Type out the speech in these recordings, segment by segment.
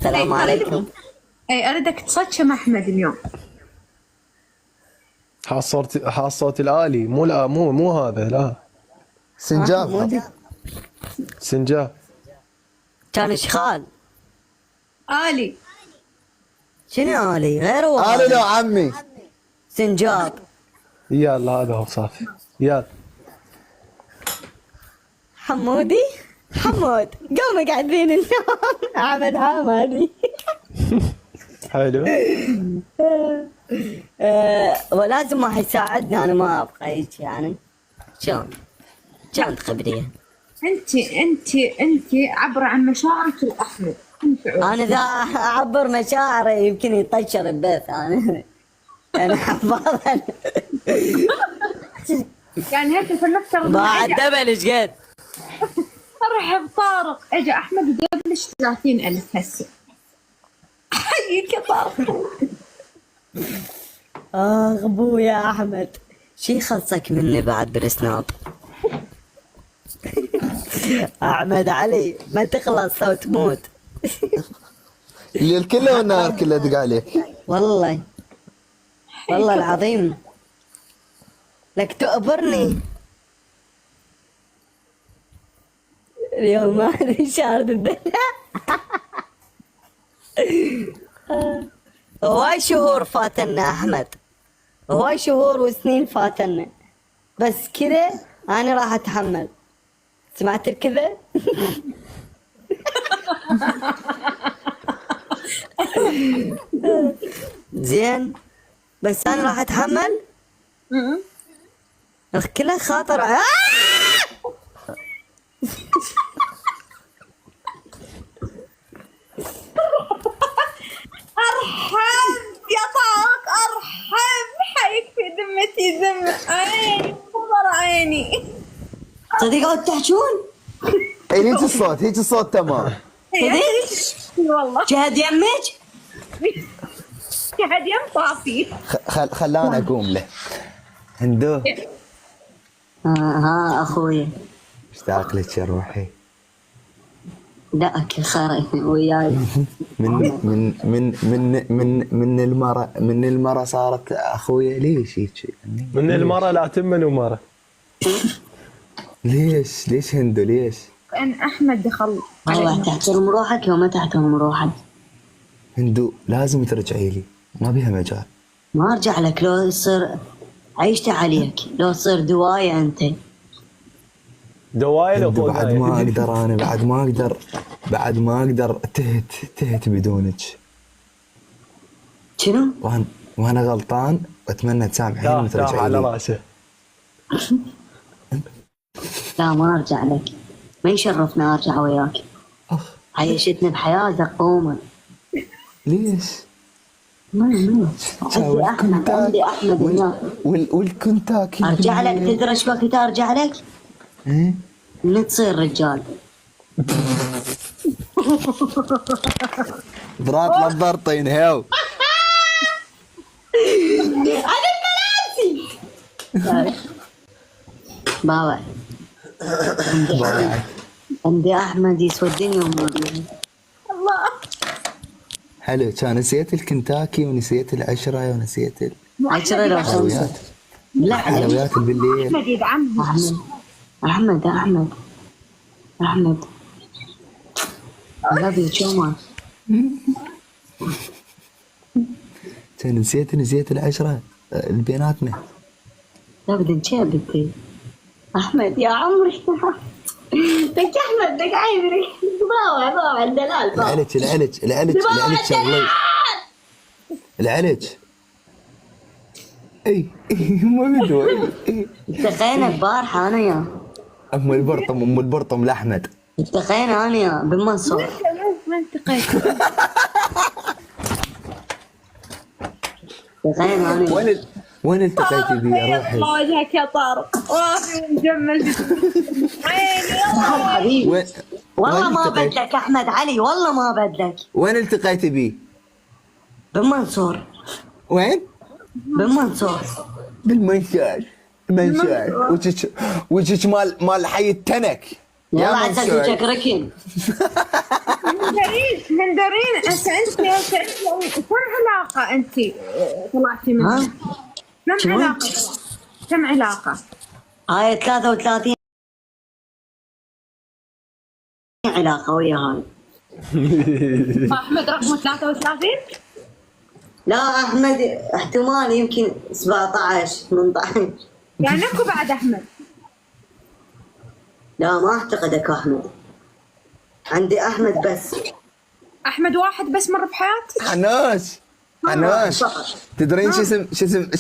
السلام عليكم. اي اريدك تصجم احمد اليوم. حاصوت الآلي، مو لا مو هذا، لا سنجاب. مودي سنجاب. كان اشخال. آلي. شنو آلي غيره؟ انا لو عمي سنجاب. يلا هذا هو صافي. يلا حمودي حمود قوم قاعدين اليوم. احمد حمادي. حلو. ولازم واحد يساعدني، انا ما ابغى هيك يعني. شلون تخبريه؟ انت عبر عن مشاعرك لاحمد. انا اذا اعبر مشاعري يمكن يطشر البث انا حفاظا. يعني هسه فلنفترض بعد دبل ايش قد؟ ارحب طارق، اجى احمد وقبلش 30,000 هسه. حيك يا طارق. ابويا احمد شي خلصك مني بعد بالسناب. احمد علي ما تخلص او تموت. الليل كله والنهار كله دق عليك. والله العظيم لك تؤبرني. اليوم ما ادري شارد الدنيا. هواي شهور فاتنا احمد، هواي شهور وسنين فاتنا، بس كذا انا راح اتحمل. سمعت الكذا؟ زين بس انا راح اتحمل. كله خاطر. ارحب يا طارق، ارحب. حيك في ذمتي ذمة عيني خبر عيني. صديقة تحجون؟ هيك الصوت تمام. والله جهد يمك؟ قاعد يم طافي. خلاني اقوم له. هندو ها اخوي اشتاق لك يا روحي. دقك خير وياي. من المرة صارت اخويا. ليش هيك؟ من المرة لا تمن ومرة. ليش هندو ليش؟ لان احمد دخل. والله تحترم روحك وما تحترم روحك. هندو لازم ترجعي لي، ما بيها مجال. ما ارجع لك لو يصير عيشت عليك، لو تصير دواية انت. دوايل هندو اخوي. بعد ما اقدر انا بعد ما اقدر تهت بدونك. شنو؟ وانا غلطان واتمنى تسامحيني وترجعي على لي. راسه. لا ما ارجع لك، ما يشرفنا ارجع وياك. عيشتنا بحياة زقومة. ليش؟ عندي احمد هناك. والكنتاكي ارجع لك. تدري ايش وقت ارجع لك؟ من تصير رجال. ضرات لا تضرطين هاو. انا ملابسي. بابا عندي احمد يسوى الدنيا ومودي. الله. حلو. كان نسيت الكنتاكي ونسيت العشرة ونسيت عشرة لو خمسة. لا الحلويات بالليل. احمد يدعمها. احمد I love you so much. كان نسيت العشرة بيناتنا. لا بدي نشابك. احمد يا عمري. دك احمد دك عيبري. ضاوع الدلال. العلج اي ما بدو. التقينا البارحة انا يا ام البرطم لاحمد. التقينا انا يا بالمنصور. ما التقيت. التقينا انا. وين التقيتي بي يا روحي؟ الله وجهك يا طارق، وافي ومجمل. عيني حبيبي والله ما بدلك احمد علي، والله ما بدلك. وين التقيتي بي؟ بالمنصور. وين؟ بالمنصور. بالمنشار. وجهك مال حي التنك. يلا عسى وجهك ركن. فريد هندرين كم علاقة انت طلعتي منها؟ كم علاقة؟ كم علاقة؟ هاي 33 علاقة ويا هاي. احمد رقمه 33؟ لا احمد احتمال يمكن 17 18. يعني اكو بعد احمد؟ لا ما اعتقدك احمد، عندي احمد بس. احمد واحد بس مر بحياتي؟ عناش عناش، فقط. تدرين شو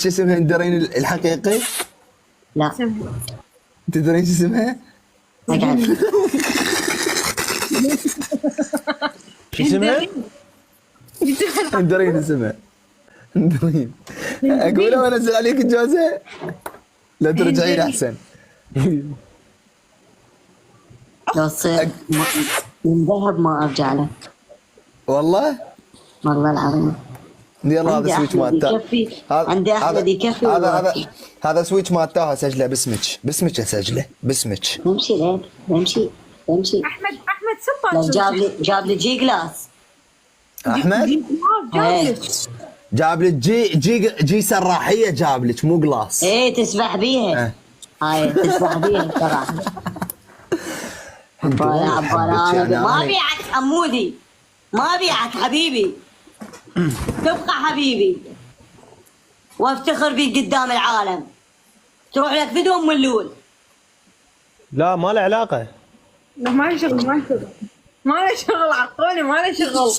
اسم هندرين الحقيقي؟ لا تدرين شو اسمها؟ اقعد. شو اسمها؟ هندرين اسمها هندرين. اقولها وانزل عليك الجوزة؟ لا ترجعين احسن. لو تصير من ذهب ما ارجع له والله والله العظيم. يلا هذا عندي سويتش أحمد مال تا. يكفي، عندي أحمد يكفي هذا ويوفي. هذا سويتش مال تاها، سجله باسمك اسجله باسمك. نمشي لين نمشي. احمد لو سبا جاب لي جي جلاس. احمد جاب لك جي سراحيه، جاب لك مو جلاس. ايه تسبح بيها. هاي تسبح بيها صراحة. عبالة ما بيعك حمودي، ما بيعك حبيبي، تبقى حبيبي وافتخر بيك قدام العالم. تروح لك فيديو ام اللول. لا ما له علاقة. ما له شغل عقولي ما له شغل.